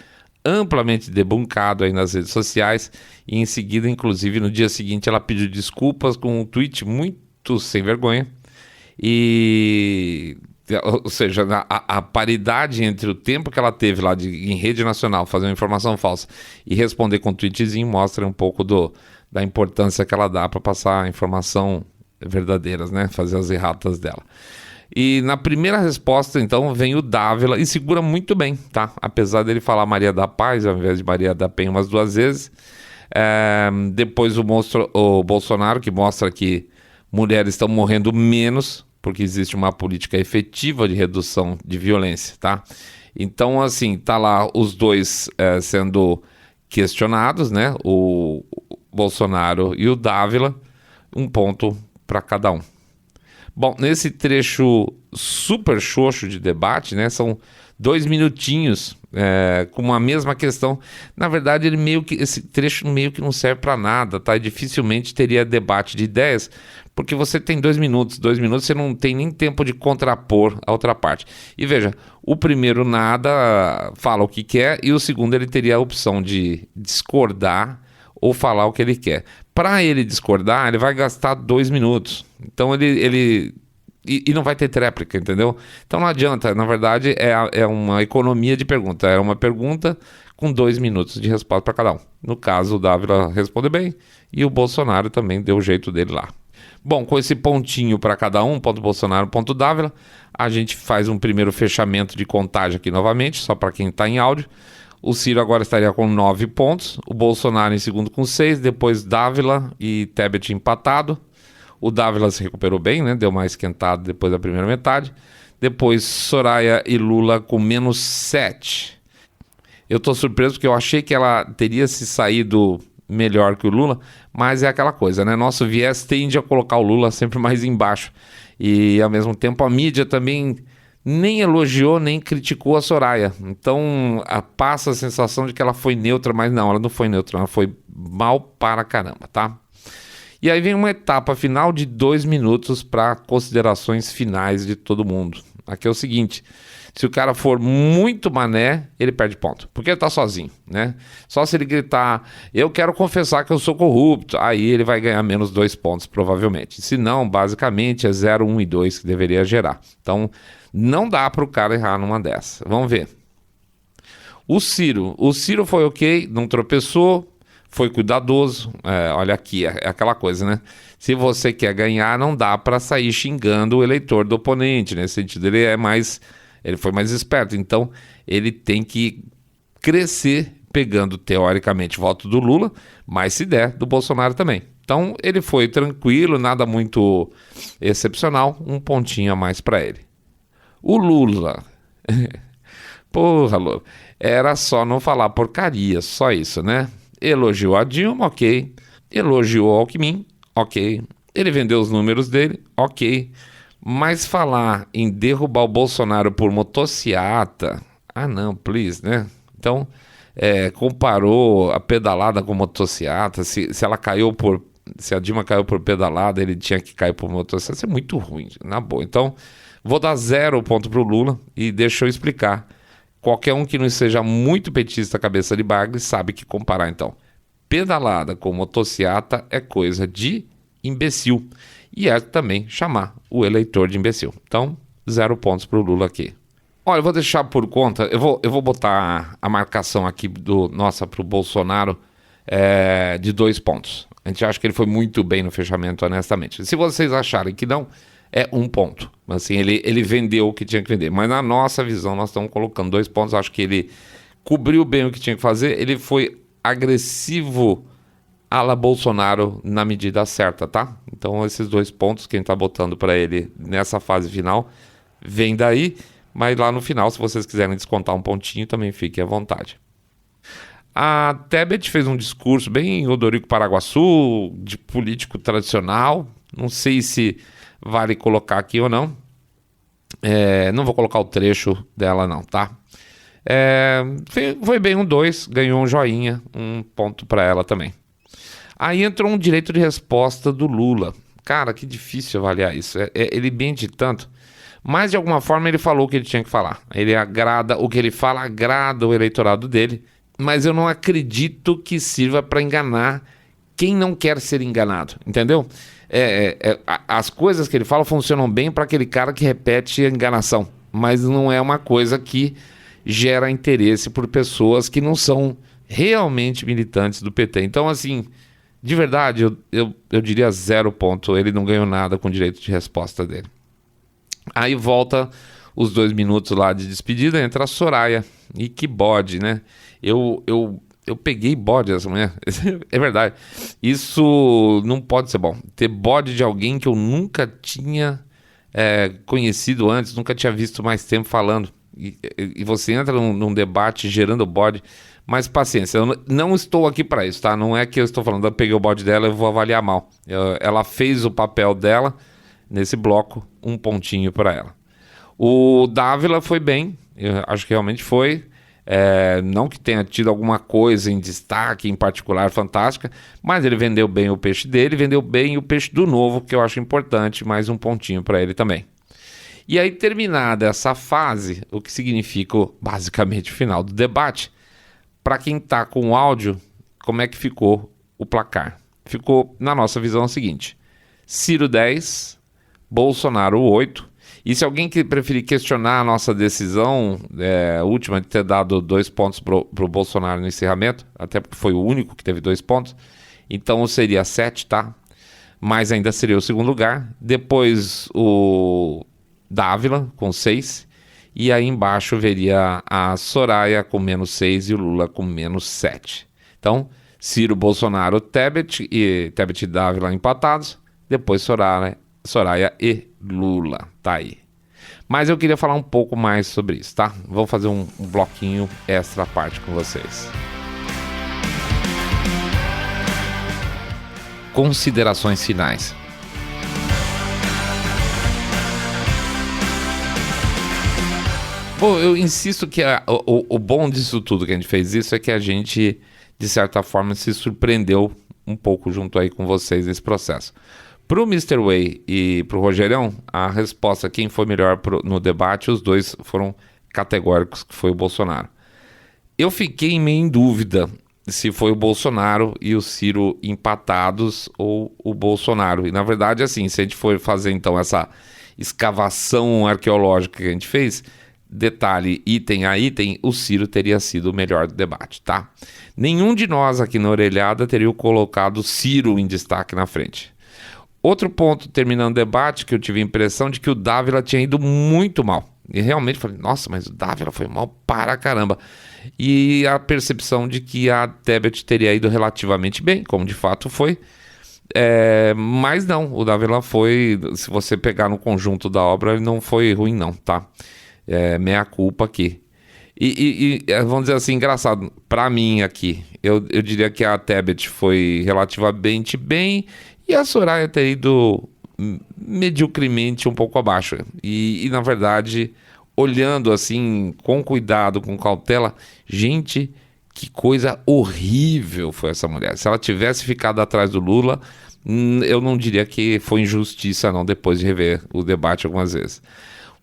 amplamente debunkado aí nas redes sociais e em seguida, inclusive no dia seguinte, ela pediu desculpas com um tweet muito sem vergonha ou seja, a paridade entre o tempo que ela teve lá em rede nacional fazer uma informação falsa e responder com um tweetzinho mostra um pouco da importância que ela dá para passar a informação verdadeiras, né? Fazer as erratas dela. E na primeira resposta, então, vem o Dávila e segura muito bem, tá? Apesar dele falar Maria da Paz ao invés de Maria da Penha umas 2 vezes. Depois o Bolsonaro, que mostra que mulheres estão morrendo menos porque existe uma política efetiva de redução de violência, tá? Então, assim, tá lá os dois sendo questionados, né? O Bolsonaro e o Dávila, um ponto para cada um. Bom, nesse trecho super xoxo de debate, né, são 2 minutinhos com a mesma questão. Na verdade, esse trecho meio que não serve para nada, tá? E dificilmente teria debate de ideias, porque você tem 2 minutos. 2 minutos você não tem nem tempo de contrapor a outra parte. E veja, o primeiro nada fala o que quer e o segundo ele teria a opção de discordar ou falar o que ele quer. Para ele discordar, ele vai gastar 2 minutos. Então ele não vai ter tréplica, entendeu? Então não adianta, na verdade é uma economia de pergunta. É uma pergunta com 2 minutos de resposta para cada um. No caso, o Dávila respondeu bem e o Bolsonaro também deu o jeito dele lá. Bom, com esse pontinho para cada um, ponto Bolsonaro, ponto Dávila, a gente faz um primeiro fechamento de contagem aqui novamente, só para quem está em áudio. O Ciro agora estaria com 9 pontos, o Bolsonaro em segundo com 6, depois Dávila e Tebet empatado. O Dávila se recuperou bem, né? Deu mais esquentado depois da primeira metade. Depois Soraya e Lula com menos 7. Eu estou surpreso porque eu achei que ela teria se saído melhor que o Lula, mas é aquela coisa, né? Nosso viés tende a colocar o Lula sempre mais embaixo. E, ao mesmo tempo, a mídia também nem elogiou, nem criticou a Soraya. Então, passa a sensação de que ela foi neutra, mas não, ela não foi neutra, ela foi mal para caramba, tá? E aí vem uma etapa final de 2 minutos para considerações finais de todo mundo. Aqui é o seguinte: se o cara for muito mané, ele perde ponto, porque ele tá sozinho, né? Só se ele gritar, eu quero confessar que eu sou corrupto, aí ele vai ganhar menos 2 pontos, provavelmente. Se não, basicamente é 0, 1 e 2 que deveria gerar. Então, não dá para o cara errar numa dessas. Vamos ver. O Ciro foi ok, não tropeçou, foi cuidadoso. Olha aqui, é aquela coisa, né? Se você quer ganhar, não dá para sair xingando o eleitor do oponente. Nesse sentido, ele foi mais esperto. Então, ele tem que crescer pegando, teoricamente, voto do Lula, mas se der, do Bolsonaro também. Então, ele foi tranquilo, nada muito excepcional, um pontinho a mais para ele. O Lula... Porra, Lula. Era só não falar porcaria, só isso, né? Elogiou a Dilma, ok. Elogiou o Alckmin, ok. Ele vendeu os números dele, ok. Mas falar em derrubar o Bolsonaro por motociata... Ah, não, please, né? Então, comparou a pedalada com motociata. Se a Dilma caiu por pedalada, ele tinha que cair por motociata. Isso é muito ruim, na boa. Então, vou dar 0 ponto pro Lula e deixa eu explicar. Qualquer um que não seja muito petista cabeça de bagre sabe que comparar, então, pedalada com motociata é coisa de imbecil. E é também chamar o eleitor de imbecil. Então, 0 pontos para o Lula aqui. Olha, eu vou deixar por conta, eu vou botar a marcação aqui para o Bolsonaro de 2 pontos. A gente acha que ele foi muito bem no fechamento, honestamente. Se vocês acharem que não, é 1 ponto. Assim, ele vendeu o que tinha que vender. Mas na nossa visão, nós estamos colocando 2 pontos. Acho que ele cobriu bem o que tinha que fazer. Ele foi agressivo à la Bolsonaro na medida certa, tá? Então esses 2 pontos, quem tá botando para ele nessa fase final, vem daí. Mas lá no final, se vocês quiserem descontar um pontinho, também fiquem à vontade. A Tebet fez um discurso bem Rodrigo Paraguaçu, de político tradicional. Não sei se vale colocar aqui ou não. Não vou colocar o trecho dela não, tá? Foi bem um 2, ganhou um joinha, 1 ponto para ela também. Aí entrou um direito de resposta do Lula. Cara, que difícil avaliar isso. Ele mente tanto, mas de alguma forma ele falou o que ele tinha que falar. O que ele fala agrada o eleitorado dele, mas eu não acredito que sirva para enganar quem não quer ser enganado, entendeu? As coisas que ele fala funcionam bem para aquele cara que repete a enganação, mas não é uma coisa que gera interesse por pessoas que não são realmente militantes do PT. Então, assim, de verdade, eu diria 0 ponto. Ele não ganhou nada com o direito de resposta dele. Aí volta os 2 minutos lá de despedida, entra a Soraya. E que bode, né? Eu peguei bode essa manhã. É verdade. Isso não pode ser bom. Ter bode de alguém que eu nunca tinha conhecido antes, nunca tinha visto mais tempo falando. E você entra num debate gerando bode. Mas paciência, eu não estou aqui para isso, tá? Não é que eu estou falando, eu peguei o bode dela e vou avaliar mal. Ela fez o papel dela nesse bloco, 1 pontinho para ela. O Dávila foi bem, eu acho que realmente foi. Não que tenha tido alguma coisa em destaque, em particular, fantástica, mas ele vendeu bem o peixe dele, vendeu bem o peixe do Novo, que eu acho importante, mais 1 pontinho para ele também. E aí, terminada essa fase, o que significa basicamente o final do debate, para quem está com o áudio, como é que ficou o placar? ficou, na nossa visão, o seguinte: Ciro 10, Bolsonaro 8. E se alguém que preferir questionar a nossa decisão última de ter dado 2 pontos para o Bolsonaro no encerramento, até porque foi o único que teve 2 pontos, então seria 7, tá? Mas ainda seria o segundo lugar. Depois o Dávila com 6. E aí embaixo veria a Soraya com -6 e o Lula com -7. Então, Ciro, Bolsonaro, Tebet e Dávila empatados. Depois Soraya e Lula, tá aí. Mas eu queria falar um pouco mais sobre isso, tá? Vou fazer um bloquinho extra parte com vocês. Considerações finais. Bom, eu insisto que o bom disso tudo que a gente fez isso é que a gente, de certa forma, se surpreendeu um pouco junto aí com vocês nesse processo. Pro Mr. Way e pro Rogerão, a resposta, quem foi melhor no debate, os dois foram categóricos, que foi o Bolsonaro. Eu fiquei meio em dúvida se foi o Bolsonaro e o Ciro empatados ou o Bolsonaro. E na verdade, assim, se a gente for fazer então essa escavação arqueológica que a gente fez, detalhe, item a item, o Ciro teria sido o melhor do debate, tá? Nenhum de nós aqui na orelhada teria colocado o Ciro em destaque na frente. Outro ponto, terminando o debate, que eu tive a impressão de que o Dávila tinha ido muito mal. E realmente falei, nossa, mas o Dávila foi mal para caramba. E a percepção de que a Tebet teria ido relativamente bem, como de fato foi. Mas não, o Dávila foi, se você pegar no conjunto da obra, ele não foi ruim não, tá? Meia culpa aqui. E vamos dizer assim, engraçado, pra mim aqui, eu diria que a Tebet foi relativamente bem e a Soraya ter ido mediocremente um pouco abaixo. E na verdade, olhando assim, com cuidado, com cautela, gente, que coisa horrível foi essa mulher. Se ela tivesse ficado atrás do Lula, eu não diria que foi injustiça não, depois de rever o debate algumas vezes.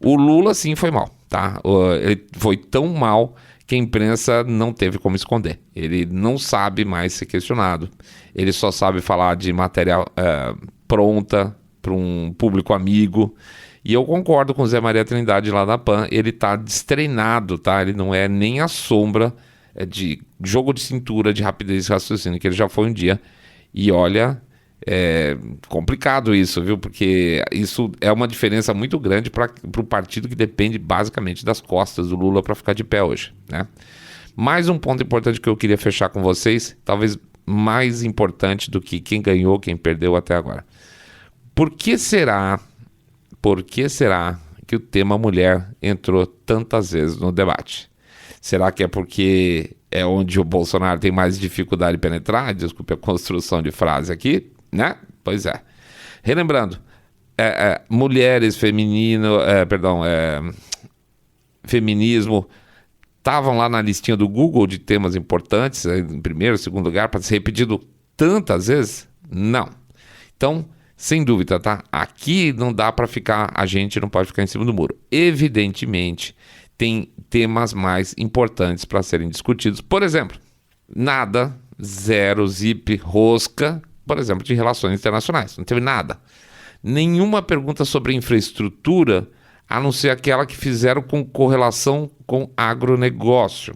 O Lula sim foi mal, tá? Ele foi tão mal que a imprensa não teve como esconder. Ele não sabe mais ser questionado. Ele só sabe falar de matéria pronta para um público amigo. E eu concordo com o Zé Maria Trindade lá da PAN. Ele tá destreinado, tá? Ele não é nem a sombra de jogo de cintura, de rapidez de raciocínio, que ele já foi um dia. E olha, é complicado isso, viu? Porque isso é uma diferença muito grande para o partido que depende basicamente das costas do Lula para ficar de pé hoje, né? Mais um ponto importante que eu queria fechar com vocês, talvez mais importante do que quem ganhou, quem perdeu até agora. Por que será que o tema mulher entrou tantas vezes no debate? Será que é porque é onde o Bolsonaro tem mais dificuldade de penetrar? Desculpe a construção de frase aqui, né? Pois é. Relembrando, mulheres, feminismo, estavam lá na listinha do Google de temas importantes, em primeiro, segundo lugar, para ser repetido tantas vezes? Não. Então, sem dúvida, tá? Aqui não dá para ficar, a gente não pode ficar em cima do muro. Evidentemente, tem temas mais importantes para serem discutidos. Por exemplo, nada, zero, zip, rosca, por exemplo, de relações internacionais. Não teve nada. Nenhuma pergunta sobre infraestrutura, a não ser aquela que fizeram com correlação com agronegócio.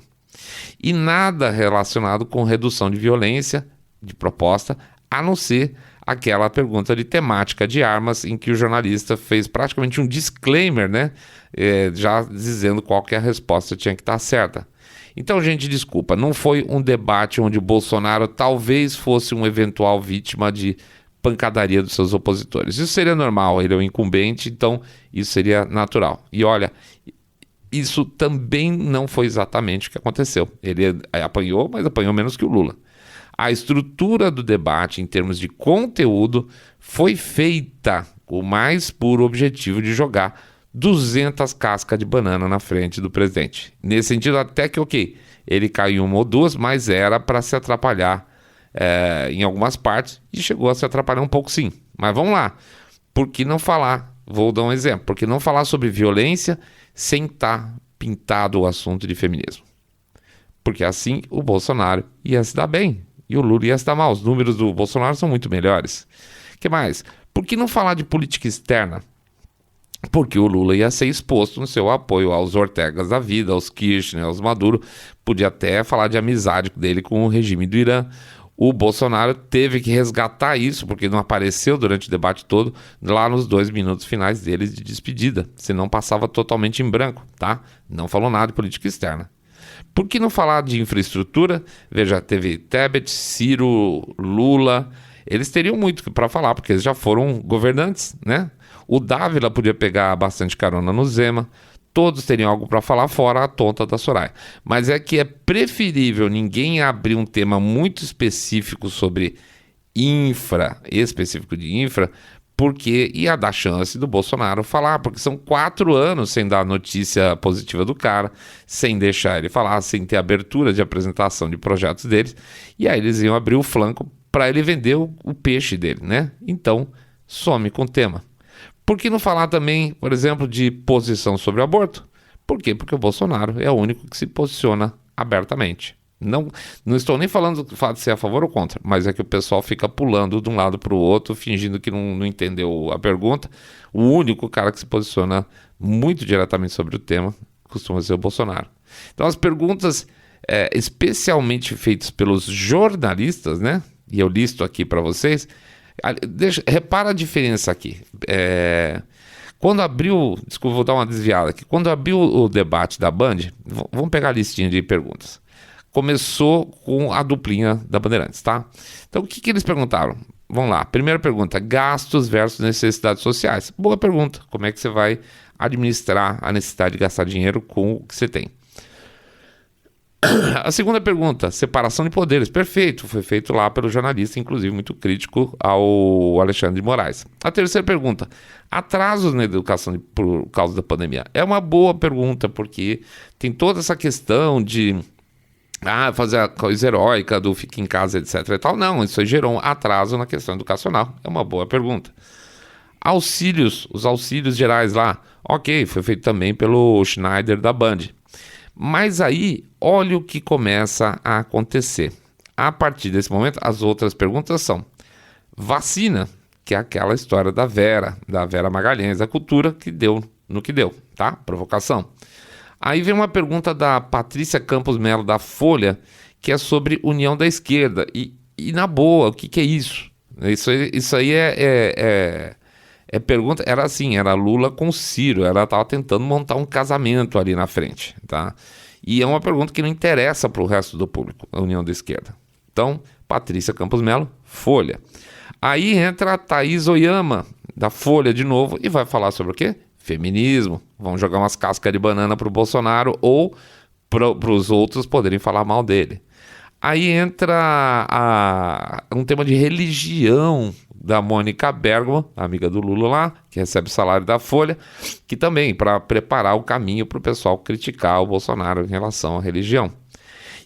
E nada relacionado com redução de violência, de proposta, a não ser aquela pergunta de temática de armas, em que o jornalista fez praticamente um disclaimer, né? Já dizendo qual que a resposta tinha que estar certa. Então, gente, desculpa, não foi um debate onde o Bolsonaro talvez fosse um eventual vítima de pancadaria dos seus opositores. Isso seria normal, ele é o incumbente, então isso seria natural. E olha, isso também não foi exatamente o que aconteceu. Ele apanhou, mas apanhou menos que o Lula. A estrutura do debate, em termos de conteúdo, foi feita com o mais puro objetivo de jogar 200 cascas de banana na frente do presidente. Nesse sentido, até que, ok, ele caiu uma ou duas, mas era para se atrapalhar em algumas partes, e chegou a se atrapalhar um pouco sim. Mas vamos lá, por que não falar, vou dar um exemplo, por que não falar sobre violência sem estar pintado o assunto de feminismo? Porque assim o Bolsonaro ia se dar bem. e o Lula ia se dar mal. Os números do Bolsonaro são muito melhores. O que mais? Por que não falar de política externa? Porque o Lula ia ser exposto no seu apoio aos Ortegas da vida, aos Kirchner, aos Maduro. Podia até falar de amizade dele com o regime do Irã. O Bolsonaro teve que resgatar isso, porque não apareceu durante o debate todo, lá nos 2 minutos finais dele de despedida. Senão passava totalmente em branco, tá? Não falou nada de política externa. Por que não falar de infraestrutura? Veja, teve Tebet, Ciro, Lula. Eles teriam muito para falar, porque eles já foram governantes, né? O Dávila podia pegar bastante carona no Zema. Todos teriam algo para falar, fora a tonta da Soraya. Mas é que é preferível ninguém abrir um tema muito específico sobre específico de infra, porque ia dar chance do Bolsonaro falar, porque são 4 anos sem dar notícia positiva do cara, sem deixar ele falar, sem ter abertura de apresentação de projetos deles, e aí eles iam abrir o flanco para ele vender o peixe dele, né? Então, some com o tema. Por que não falar também, por exemplo, de posição sobre o aborto? Por quê? Porque o Bolsonaro é o único que se posiciona abertamente. Não estou nem falando do fato de ser a favor ou contra, mas é que o pessoal fica pulando de um lado para o outro, fingindo que não entendeu a pergunta. O único cara que se posiciona muito diretamente sobre o tema costuma ser o Bolsonaro. Então as perguntas, especialmente feitas pelos jornalistas, né? E eu listo aqui para vocês. Repara a diferença aqui. Quando abriu... Desculpa, vou dar uma desviada aqui. Quando abriu o debate da Band, vamos pegar a listinha de perguntas. Começou com a duplinha da Bandeirantes, tá? Então, o que eles perguntaram? Vamos lá. Primeira pergunta, gastos versus necessidades sociais. Boa pergunta. Como é que você vai administrar a necessidade de gastar dinheiro com o que você tem? A segunda pergunta, separação de poderes. Perfeito, foi feito lá pelo jornalista, inclusive muito crítico ao Alexandre de Moraes. A terceira pergunta, atrasos na educação por causa da pandemia. É uma boa pergunta, porque tem toda essa questão de fazer a coisa heróica do fica em casa, etc. e tal. Não, isso aí gerou um atraso na questão educacional. É uma boa pergunta. Os auxílios gerais lá. Ok, foi feito também pelo Schneider da Band. Mas aí, olha o que começa a acontecer. A partir desse momento, as outras perguntas são vacina, que é aquela história da Vera Magalhães, da cultura, que deu no que deu, tá? Provocação. Aí vem uma pergunta da Patrícia Campos Melo, da Folha, que é sobre união da esquerda. E na boa, o que é isso? Isso aí pergunta, era assim, era Lula com Ciro, ela estava tentando montar um casamento ali na frente, tá? E é uma pergunta que não interessa para o resto do público, a união da esquerda. Então, Patrícia Campos Melo, Folha. Aí entra a Thaís Oyama, da Folha de novo, e vai falar sobre o quê? Feminismo. Vão jogar umas cascas de banana para o Bolsonaro ou para os outros poderem falar mal dele. Aí entra um tema de religião da Mônica Bergman, amiga do Lula lá, que recebe o salário da Folha, que também para preparar o caminho para o pessoal criticar o Bolsonaro em relação à religião.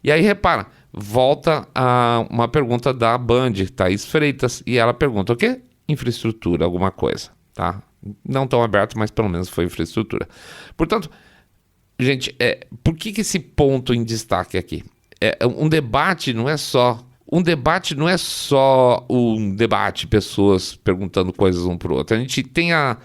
E aí, repara, volta a uma pergunta da Band, Thaís Freitas, e ela pergunta o quê? Infraestrutura, alguma coisa, tá? Não tão aberto, mas pelo menos foi infraestrutura. Portanto, gente, por que esse ponto em destaque aqui? Um debate não é só um debate, pessoas perguntando coisas um para o outro. A gente tem a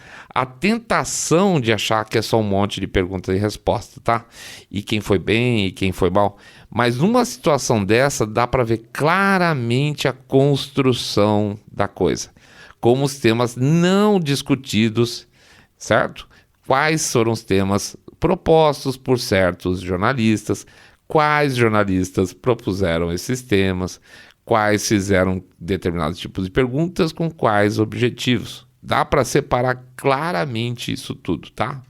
tentação de achar que é só um monte de pergunta e resposta, tá? E quem foi bem e quem foi mal. Mas numa situação dessa, dá para ver claramente a construção da coisa. Como os temas não discutidos, certo? Quais foram os temas propostos por certos jornalistas, quais jornalistas propuseram esses temas, quais fizeram determinados tipos de perguntas com quais objetivos. Dá para separar claramente isso tudo, tá?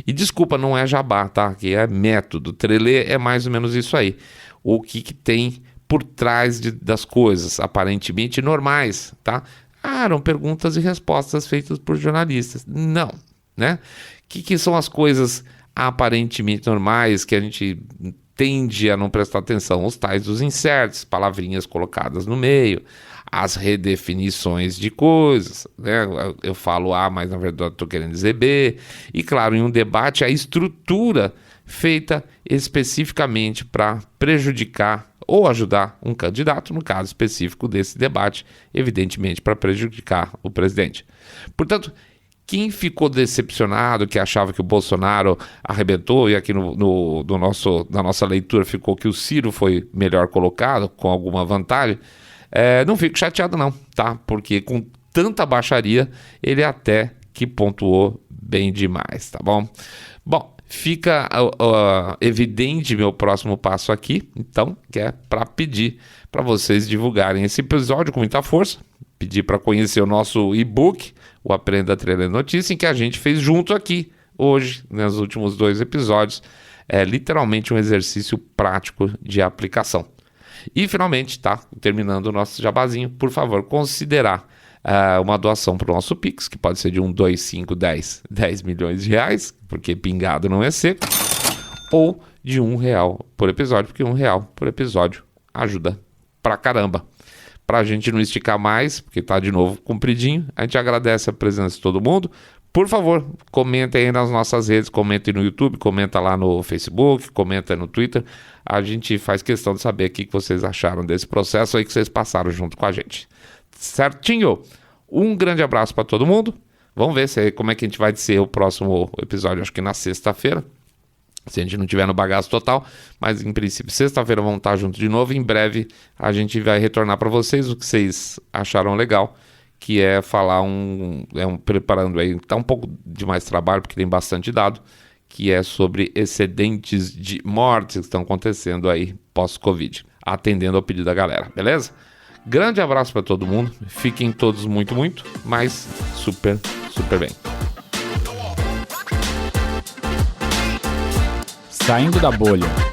E desculpa, não é jabá, tá? Que é método. Trelê é mais ou menos isso aí. O que tem por trás das coisas, aparentemente normais, tá? Eram perguntas e respostas feitas por jornalistas. Não, né? O que são as coisas aparentemente normais que a gente tende a não prestar atenção? Os tais dos insertos, palavrinhas colocadas no meio, as redefinições de coisas, né? Eu falo A, mas na verdade estou querendo dizer B. E claro, em um debate, a estrutura feita especificamente para prejudicar ou ajudar um candidato, no caso específico desse debate, evidentemente para prejudicar o presidente. Portanto, quem ficou decepcionado, que achava que o Bolsonaro arrebentou, e aqui na nossa leitura ficou que o Ciro foi melhor colocado, com alguma vantagem, não fico chateado não, tá? Porque com tanta baixaria, ele até que pontuou bem demais, tá bom? Bom, fica evidente meu próximo passo aqui, então, que é para pedir para vocês divulgarem esse episódio com muita força, pedir para conhecer o nosso e-book, o Aprenda a Treinar Notícia, em que a gente fez junto aqui, hoje, nos últimos 2 episódios, literalmente um exercício prático de aplicação. E, finalmente, tá, terminando o nosso jabazinho, por favor, considerar uma doação para o nosso Pix, que pode ser de 1, 2, 5, 10 milhões de reais, porque pingado não é seco, ou de R$1 por episódio, porque R$1 por episódio ajuda pra caramba. Pra gente não esticar mais, porque tá de novo compridinho, a gente agradece a presença de todo mundo. Por favor, comentem aí nas nossas redes, comentem no YouTube, comenta lá no Facebook, comenta no Twitter. A gente faz questão de saber o que vocês acharam desse processo aí que vocês passaram junto com a gente. Certinho? Um grande abraço para todo mundo. Vamos ver como é que a gente vai ser o próximo episódio, acho que na sexta-feira. Se a gente não tiver no bagaço total, mas em princípio sexta-feira vamos estar juntos de novo. Em breve a gente vai retornar para vocês o que vocês acharam legal, que é falar preparando aí, tá um pouco de mais trabalho porque tem bastante dado, que é sobre excedentes de mortes que estão acontecendo aí pós-Covid, atendendo ao pedido da galera, beleza? Grande abraço para todo mundo, fiquem todos muito, mas super bem. Saindo da Bolha.